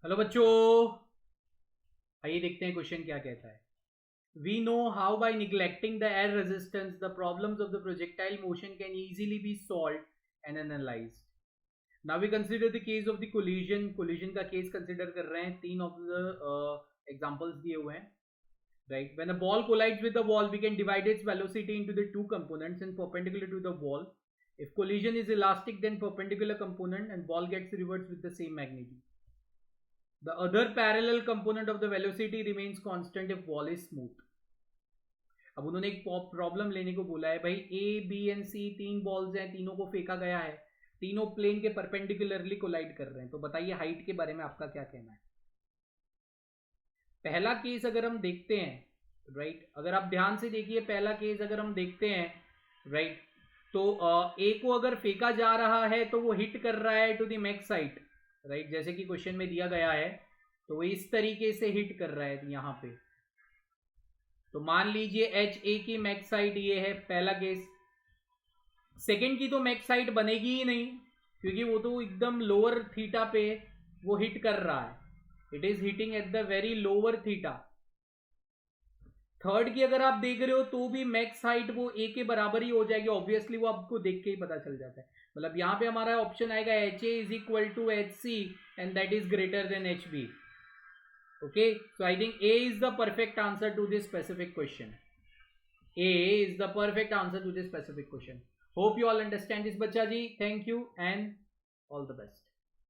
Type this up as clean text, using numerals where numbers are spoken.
Hello बच्चों, आइए देखते हैं क्वेश्चन क्या कहता है. We know how by neglecting the air resistance the problems of the projectile motion can easily be solved and analyzed. Now we consider the case of the collision. Collision का case consider कर रहे हैं. तीन of the examples दिए हुए हैं. Right, when a ball collides with the wall, we can divide its velocity into the two components and perpendicular to the wall. If collision is elastic, then perpendicular component and ball gets reversed with the same magnitude. The other parallel component of the velocity remains constant if wall is smooth. अब उन्होंने एक problem लेने को बोला है. भाई A B and सी तीन balls हैं, तीनों को फेंका गया है, तीनों प्लेन के परपेंडिकुलरली कोलाइड कर रहे हैं. तो बताइए हाइट के बारे में आपका क्या कहना है. पहला केस अगर हम देखते हैं, राइट, अगर आप ध्यान से देखिए, पहला केस अगर हम देखते हैं, राइट, तो ए को अगर फेंका जा रहा है तो वो हिट कर रहा है to the max side, right, जैसे कि क्वेश्चन में दिया गया है. तो वो इस तरीके से हिट कर रहा है यहां पे. तो मान लीजिए एच ए की मैक्स साइड ये है, पहला केस. सेकंड की तो मैक्स साइड बनेगी ही नहीं, क्योंकि वो तो एकदम लोअर थीटा पे वो हिट कर रहा है. It is hitting at the very lower theta. Third की अगर आप देख रहे हो तो भी मैक्स हाइट वो ए के बराबर ही हो जाएगी. ऑब्वियसली वो आपको देख के ही पता चल जाता है. मतलब यहां पे हमारा ऑप्शन आएगा H A is equal to H C and that is greater than H B. Okay, so I think A is the perfect answer to this specific question. A is the perfect answer to this specific question. Hope you all understand this, bacha ji. Thank you and all the best.